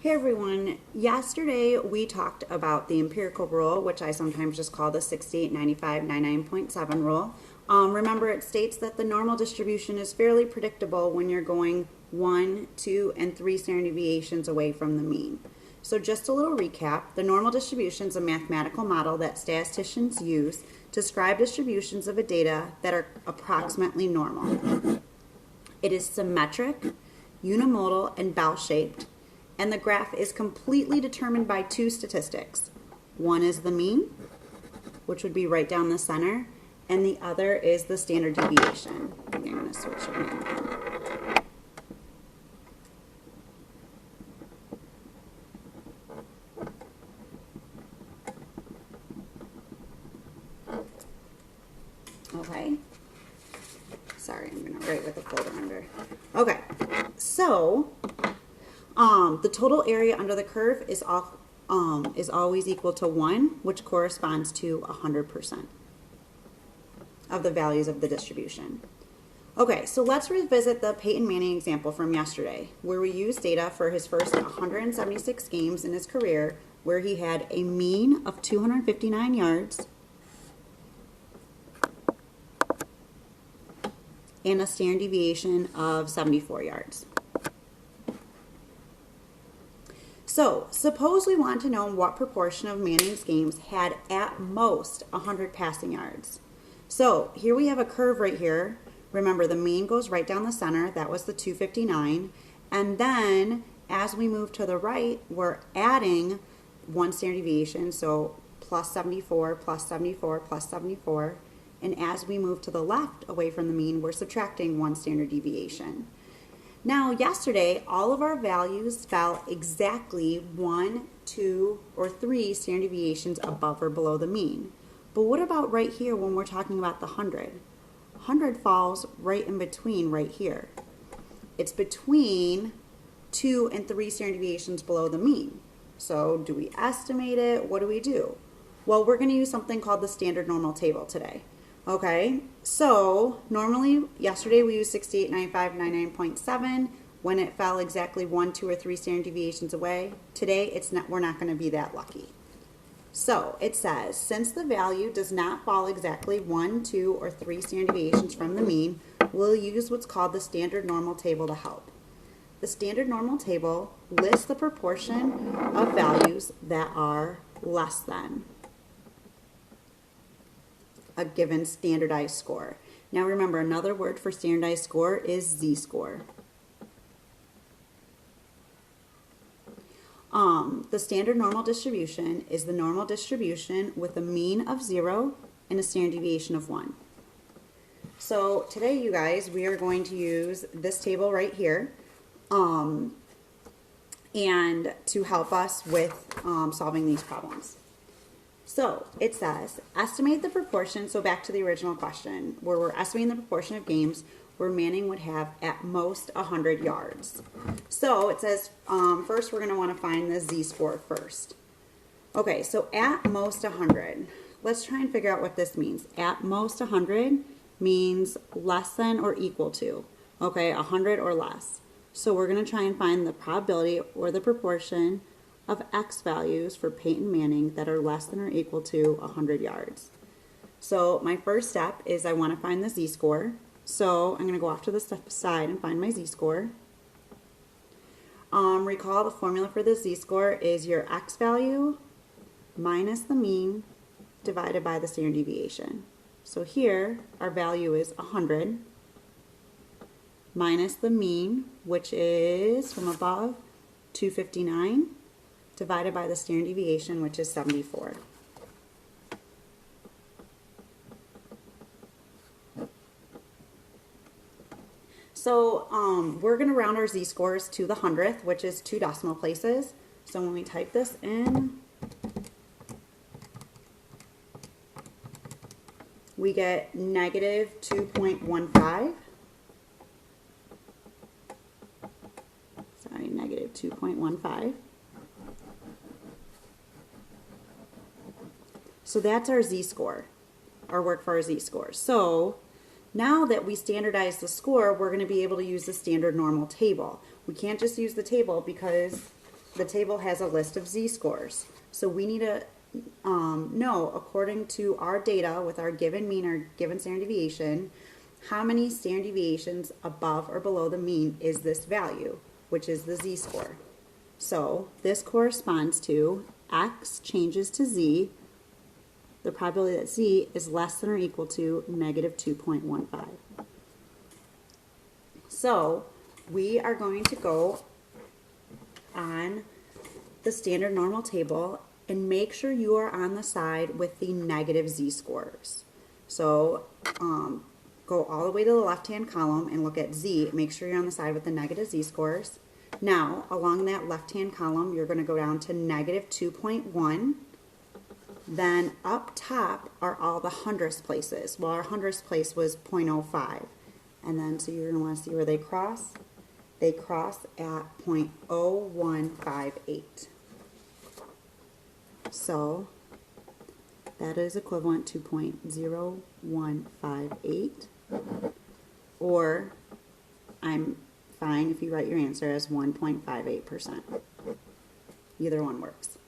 Hey everyone, yesterday we talked about the empirical rule, which I sometimes just call the 68, 95, 99.7 rule. Remember, it states that the normal distribution is fairly predictable when you're going 1, 2, and 3 standard deviations away from the mean. So just a little recap, the normal distribution is a mathematical model that statisticians use to describe distributions of a data that are approximately normal. It is symmetric, unimodal, and bell-shaped. And the graph is completely determined by two statistics. One is the mean, which would be right down the center, and the other is the standard deviation. I'm going to switch it around. Okay. Sorry, I'm going to write with the folder under. Okay, so the total area under the curve is always equal to 1, which corresponds to 100% of the values of the distribution. Okay, so let's revisit the Peyton Manning example from yesterday, where we used data for his first 176 games in his career, where he had a mean of 259 yards and a standard deviation of 74 yards. So, suppose we want to know what proportion of Manning's games had at most 100 passing yards. So, here we have a curve right here. Remember, the mean goes right down the center. That was the 259. And then, as we move to the right, we're adding one standard deviation. So, plus 74, plus 74, plus 74. And as we move to the left, away from the mean, we're subtracting one standard deviation. Now, yesterday, all of our values fell exactly 1, 2, or 3 standard deviations above or below the mean. But what about right here when we're talking about the 100? 100 falls right in between right here. It's between 2 and 3 standard deviations below the mean. So do we estimate it? What do we do? Well, we're going to use something called the standard normal table today. Okay, so normally yesterday we used 68, 95, 99.7 when it fell exactly 1, 2, or 3 standard deviations away. Today we're not going to be that lucky. So it says, since the value does not fall exactly 1, 2, or 3 standard deviations from the mean, we'll use what's called the standard normal table to help. The standard normal table lists the proportion of values that are less than a given standardized score. Now remember, another word for standardized score is z-score. The standard normal distribution is the normal distribution with a mean of 0 and a standard deviation of 1. So today, you guys, we are going to use this table right here and to help us with solving these problems. So it says, estimate the proportion, so back to the original question, where we're estimating the proportion of games where Manning would have at most 100 yards. So it says, first we're going to want to find the z-score first. Okay, so at most 100. Let's try and figure out what this means. At most 100 means less than or equal to, okay, 100 or less. So we're going to try and find the probability or the proportion of X values for Peyton Manning that are less than or equal to 100 yards. So my first step is I want to find the z-score. So I'm going to go off to the side and find my z-score. Recall the formula for the z-score is your X value minus the mean divided by the standard deviation. So here our value is 100 minus the mean, which is from above 259, divided by the standard deviation, which is 74. So we're going to round our z-scores to the 100th, which is 2 decimal places. So when we type this in, we get negative 2.15. Sorry, negative 2.15. So that's our z-score, our work for our z-score. So now that we standardize the score, we're going to be able to use the standard normal table. We can't just use the table because the table has a list of z-scores. So we need to know, according to our data with our given mean or given standard deviation, how many standard deviations above or below the mean is this value, which is the z-score. So this corresponds to x changes to z, the probability that z is less than or equal to negative 2.15. So we are going to go on the standard normal table and make sure you are on the side with the negative z-scores. So go all the way to the left-hand column and look at z. Make sure you're on the side with the negative z-scores. Now, along that left-hand column, you're going to go down to negative 2.1. Then up top are all the hundredths places. Well, our hundredths place was 0.05. And then, so you're going to want to see where they cross. They cross at 0.0158. So that is equivalent to 0.0158. Or I'm fine if you write your answer as 1.58%. Either one works.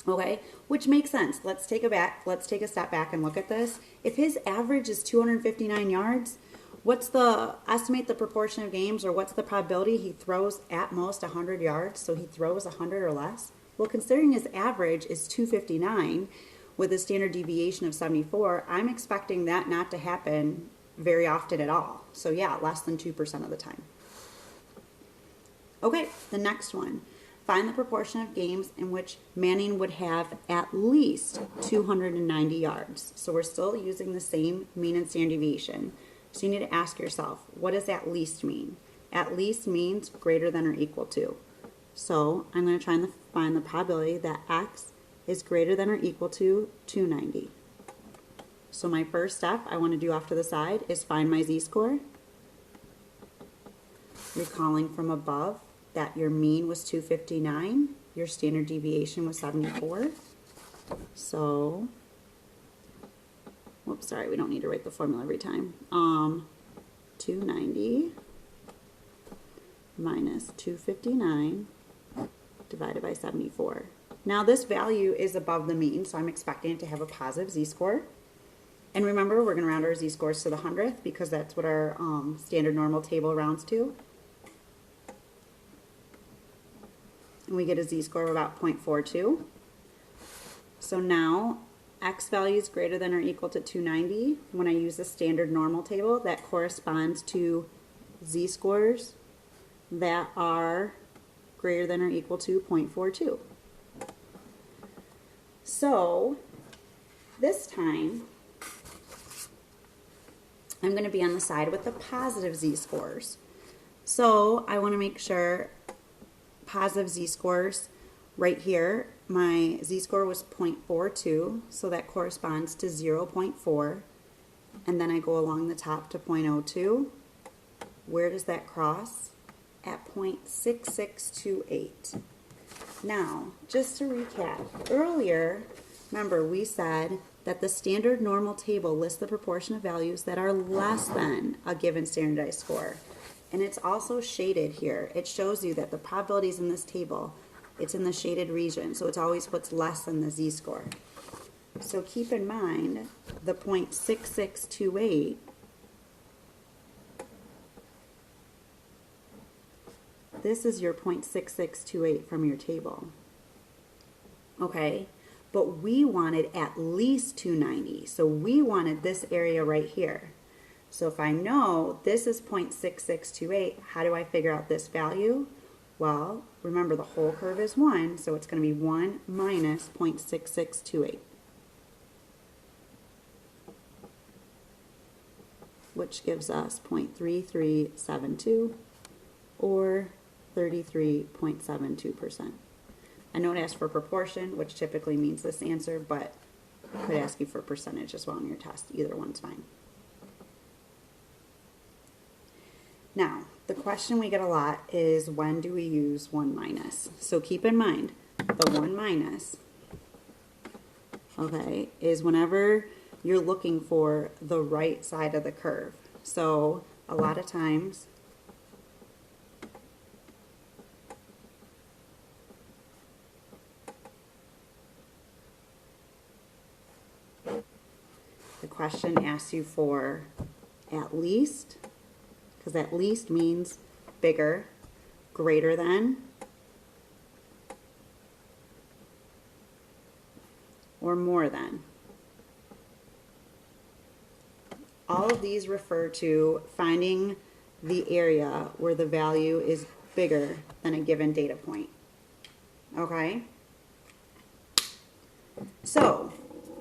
Okay, which makes sense. Let's take a step back and look at this. If his average is 259 yards, estimate the proportion of games, or what's the probability he throws at most 100 yards, so he throws 100 or less? Well, considering his average is 259 with a standard deviation of 74, I'm expecting that not to happen very often at all. So yeah, less than 2% of the time. Okay, the next one. Find the proportion of games in which Manning would have at least 290 yards. So we're still using the same mean and standard deviation. So you need to ask yourself, what does at least mean? At least means greater than or equal to. So I'm going to try and find the probability that x is greater than or equal to 290. So my first step I want to do off to the side is find my z-score. Recalling from above that your mean was 259, your standard deviation was 74. So, whoops, sorry, we don't need to write the formula every time. 290 minus 259 divided by 74. Now this value is above the mean, so I'm expecting it to have a positive z-score. And remember, we're going to round our z-scores to the hundredth because that's what our standard normal table rounds to. And we get a z-score of about 0.42. So now x value is greater than or equal to 290. When I use the standard normal table, that corresponds to z-scores that are greater than or equal to 0.42. So this time, I'm going to be on the side with the positive z-scores. So I want to make sure positive z-scores right here, my z-score was 0.42, so that corresponds to 0.4, and then I go along the top to 0.02. Where does that cross? At 0.6628. Now, just to recap, earlier, remember we said that the standard normal table lists the proportion of values that are less than a given standardized score. And it's also shaded here. It shows you that the probabilities in this table, it's in the shaded region, so it's always what's less than the z-score. So keep in mind the 0.6628, this is your 0.6628 from your table. Okay, but we wanted at least 290, so we wanted this area right here. So if I know this is 0.6628, how do I figure out this value? Well, remember the whole curve is 1, so it's going to be 1 minus 0.6628, which gives us 0.3372, or 33.72%. I know it asks for proportion, which typically means this answer, but it could ask you for percentage as well in your test. Either one's fine. Now, the question we get a lot is, when do we use 1 minus? So keep in mind, the 1 minus, okay, is whenever you're looking for the right side of the curve. So a lot of times, question asks you for at least, because at least means bigger, greater than, or more than. All of these refer to finding the area where the value is bigger than a given data point. Okay? So,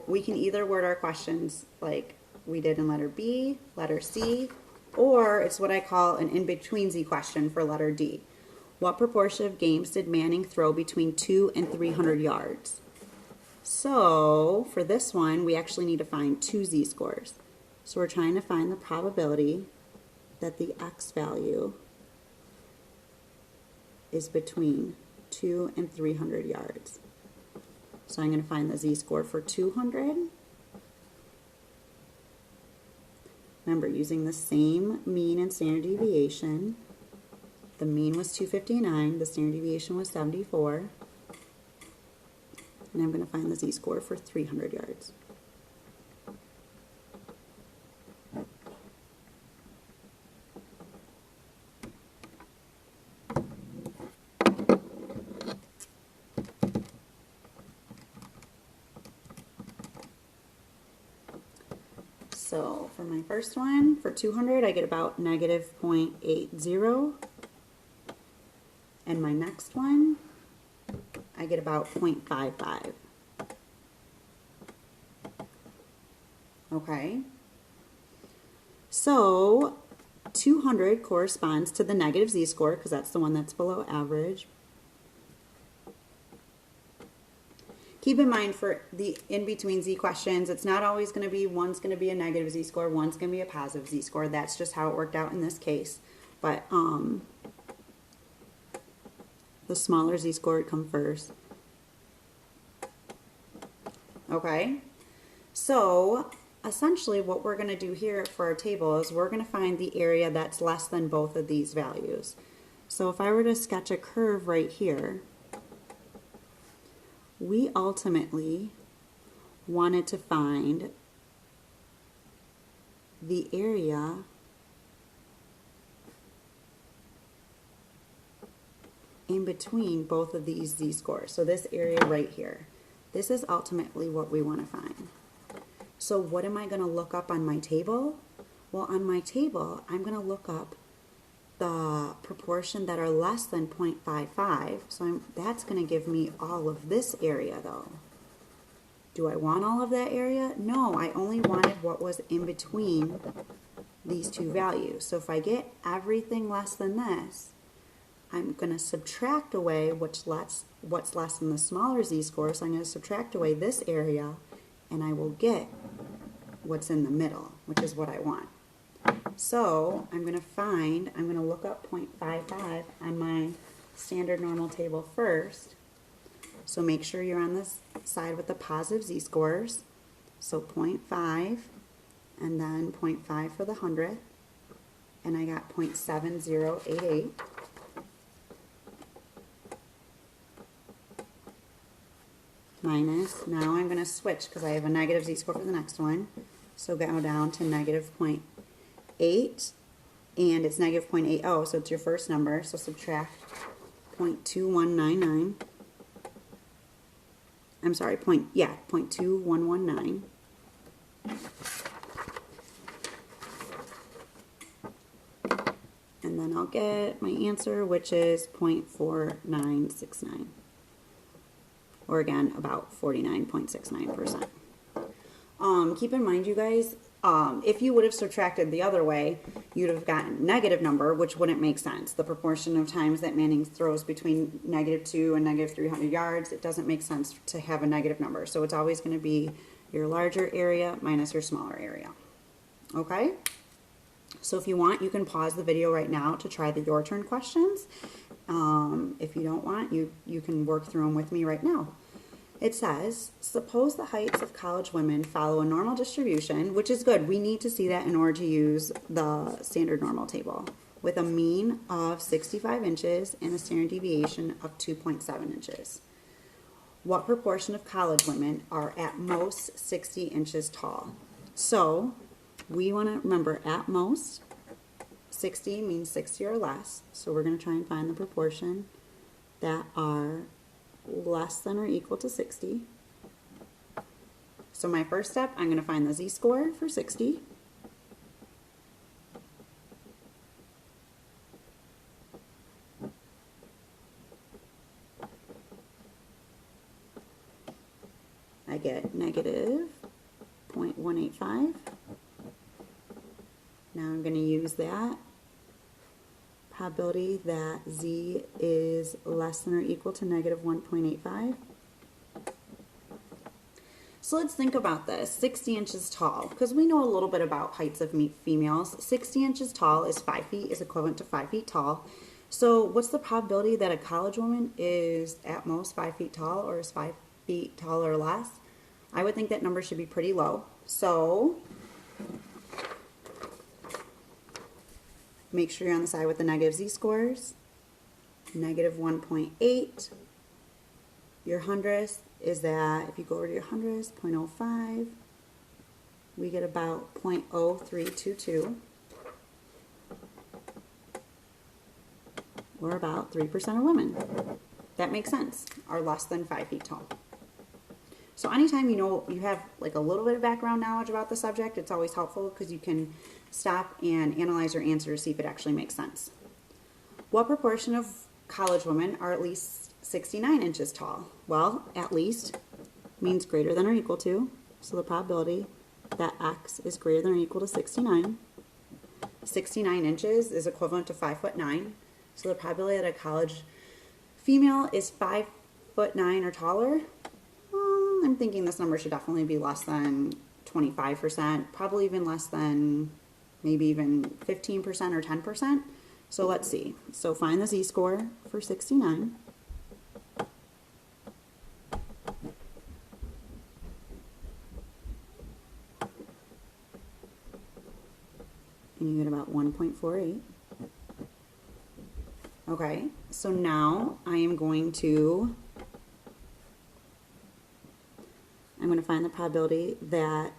we can either word our questions like we did in letter B, letter C, or it's what I call an in-between-Z question for letter D. What proportion of games did Manning throw between 2 and 300 yards? So, for this one, we actually need to find two Z-scores. So we're trying to find the probability that the X value is between 2 and 300 yards. So I'm going to find the Z-score for 200. Remember, using the same mean and standard deviation. The mean was 259, the standard deviation was 74. And I'm going to find the Z-score for 300 yards. So for my first one, for 200, I get about negative 0.80. And my next one, I get about 0.55. Okay. So 200 corresponds to the negative Z-score because that's the one that's below average. Keep in mind for the in-between Z questions, it's not always going to be, one's going to be a negative Z-score, one's going to be a positive Z-score. That's just how it worked out in this case. But the smaller Z-score would come first. Okay? So, essentially what we're going to do here for our table is we're going to find the area that's less than both of these values. So if I were to sketch a curve right here, we ultimately wanted to find the area in between both of these Z-scores. So this area right here. This is ultimately what we want to find. So what am I going to look up on my table? Well, on my table, I'm going to look up the proportion that are less than 0.55. So that's going to give me all of this area though. Do I want all of that area? No, I only wanted what was in between these two values. So if I get everything less than this, I'm going to subtract away what's less than the smaller z-score. So I'm going to subtract away this area and I will get what's in the middle, which is what I want. So I'm going to look up 0.55 on my standard normal table first. So make sure you're on this side with the positive z-scores. So 0.5 and then 0.5 for the 100th. And I got 0.7088. Minus, now I'm going to switch because I have a negative z-score for the next one. So go down to negative 0.8, and it's negative 0.80, so it's your first number. So subtract 0.2199. I'm sorry, 0.2119. And then I'll get my answer, which is 0.4969. Or again, about 49.69%. Keep in mind, you guys, if you would have subtracted the other way, you'd have gotten a negative number, which wouldn't make sense. The proportion of times that Manning throws between -2 and -300 yards, it doesn't make sense to have a negative number. So it's always going to be your larger area minus your smaller area. Okay? So if you want, you can pause the video right now to try the your turn questions. If you don't want, you can work through them with me right now. It says, suppose the heights of college women follow a normal distribution, which is good. We need to see that in order to use the standard normal table, with a mean of 65 inches and a standard deviation of 2.7 inches. What proportion of college women are at most 60 inches tall? So we want to remember at most, 60 means 60 or less. So we're going to try and find the proportion that are less than or equal to 60. So my first step, I'm going to find the z-score for 60. I get negative 0.185. Now I'm going to use that probability that z is less than or equal to negative 1.85. So let's think about this. 60 inches tall, because we know a little bit about heights of females. 60 inches tall is 5 feet, is equivalent to 5 feet tall. So what's the probability that a college woman is at most 5 feet tall, or is 5 feet tall or less? I would think that number should be pretty low. So make sure you're on the side with the negative z-scores. Negative 1.8. Your hundredth is that, if you go over to your hundredths, 0.05. We get about 0.0322. Or about 3% of women. That makes sense, are less than 5 feet tall. So anytime you know you have like a little bit of background knowledge about the subject, it's always helpful because you can stop and analyze your answer to see if it actually makes sense. What proportion of college women are at least 69 inches tall? Well, at least means greater than or equal to, so the probability that x is greater than or equal to 69. 69 inches is equivalent to 5'9", so the probability that a college female is 5'9" or taller, I'm thinking this number should definitely be less than 25%, probably even less than maybe even 15% or 10%. So let's see. So find the z-score for 69. And you get about 1.48. Okay, so now I am going to find the probability that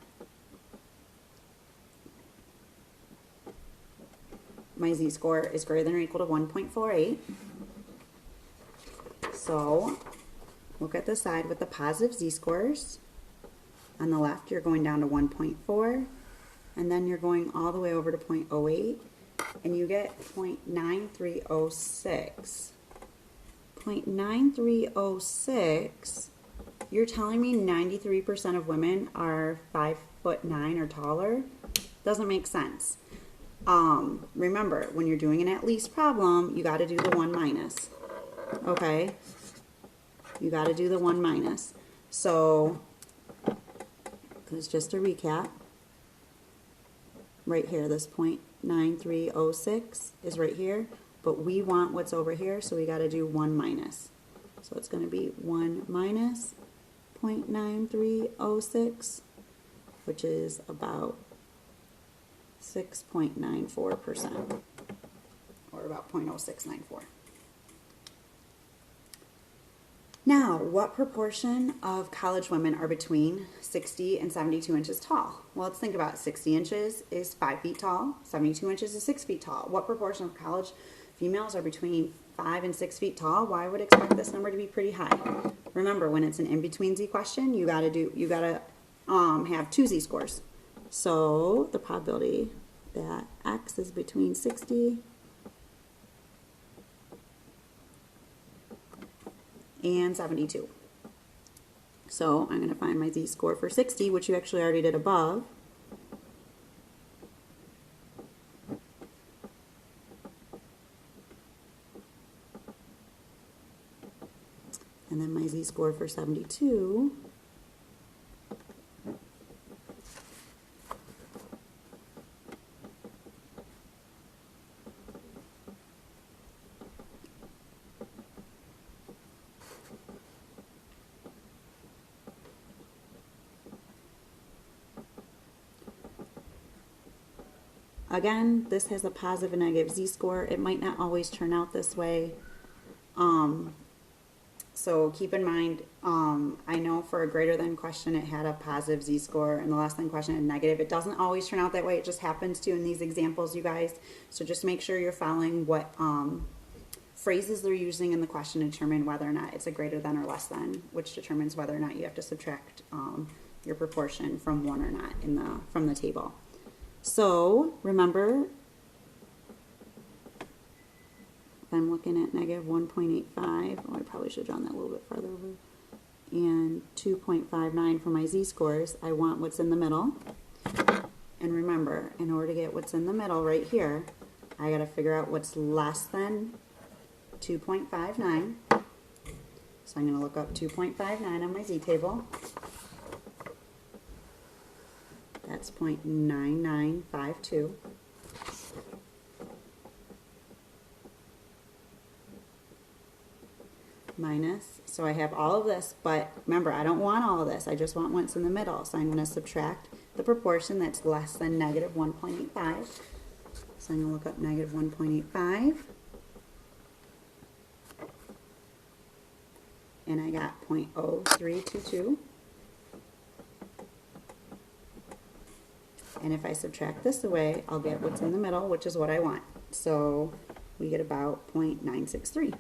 my z-score is greater than or equal to 1.48. So look at the side with the positive z-scores. On the left, you're going down to 1.4, and then you're going all the way over to 0.08, and you get 0.9306. 0.9306, you're telling me 93% of women are 5'9" or taller? Doesn't make sense. Remember, when you're doing an at least problem, you got to do the 1 minus. Okay? You got to do the 1 minus. So, because just to recap, right here, this 0.9306 is right here, but we want what's over here, so we got to do 1 minus. So it's going to be 1 minus 0.9306, which is about 6.94%, or about 0.0694. Now, what proportion of college women are between 60 and 72 inches tall? Well, let's think about it. 60 inches is 5 feet tall, 72 inches is 6 feet tall. What proportion of college females are between 5 and 6 feet tall? Well, I would expect this number to be pretty high. Remember, when it's an in-between z question, you gotta have 2 z-scores. So the probability that x is between 60 and 72. So I'm going to find my z-score for 60, which you actually already did above. And then my z-score for 72 again, this has a positive and negative z-score. It might not always turn out this way. So keep in mind, I know for a greater than question it had a positive z-score and the less than question had negative. It doesn't always turn out that way. It just happens to in these examples, you guys. So just make sure you're following what phrases they're using in the question to determine whether or not it's a greater than or less than, which determines whether or not you have to subtract your proportion from one or not from the table. So remember, I'm looking at negative 1.85. Oh, I probably should have drawn that a little bit farther over. And 2.59 for my z-scores. I want what's in the middle. And remember, in order to get what's in the middle right here, I got to figure out what's less than 2.59. So I'm going to look up 2.59 on my z-table. That's 0.9952. Minus, so I have all of this, but remember, I don't want all of this. I just want what's in the middle. So I'm going to subtract the proportion that's less than negative 1.85. So I'm going to look up negative 1.85. And I got 0.0322. And if I subtract this away, I'll get what's in the middle, which is what I want. So we get about 0.963.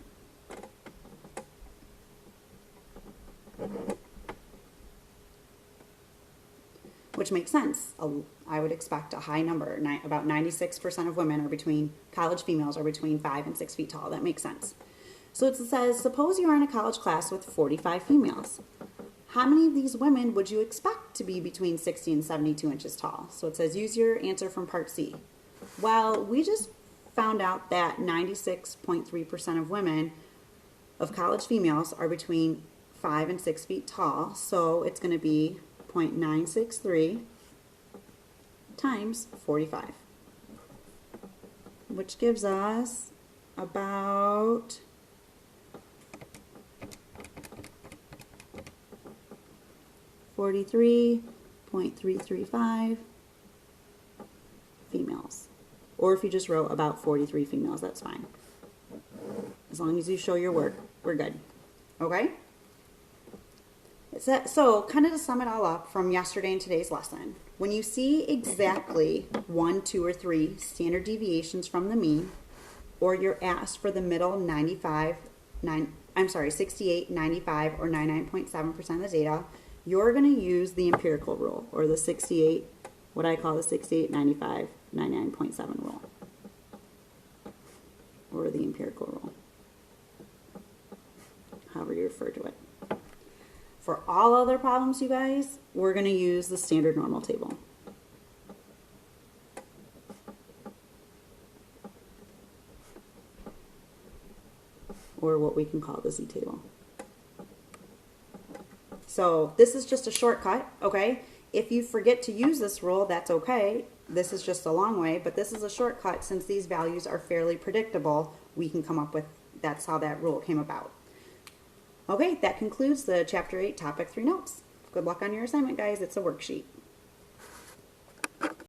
Which makes sense. I would expect a high number. About 96% of women college females are between 5 and 6 feet tall. That makes sense. So it says, suppose you are in a college class with 45 females. How many of these women would you expect to be between 60 and 72 inches tall? So it says, use your answer from part C. Well, we just found out that 96.3% of women, of college females, are between 5 and 6 feet tall. So it's going to be 0.963 times 45, which gives us about 43.335 females. Or if you just wrote about 43 females, that's fine. As long as you show your work, we're good. Okay? So, kind of to sum it all up from yesterday and today's lesson, when you see exactly 1, 2, or 3 standard deviations from the mean, or you're asked for the middle 68, 95, or 99.7% of the data, you're going to use the empirical rule, or the 68, what I call the 68, 95, 99.7 rule, or the empirical rule, however you refer to it. For all other problems, you guys, we're going to use the standard normal table. Or what we can call the z-table. So this is just a shortcut, okay? If you forget to use this rule, that's okay. This is just a long way, but this is a shortcut. Since these values are fairly predictable, we can come up with, that's how that rule came about. Okay, that concludes the Chapter 8 Topic 3 notes. Good luck on your assignment, guys. It's a worksheet.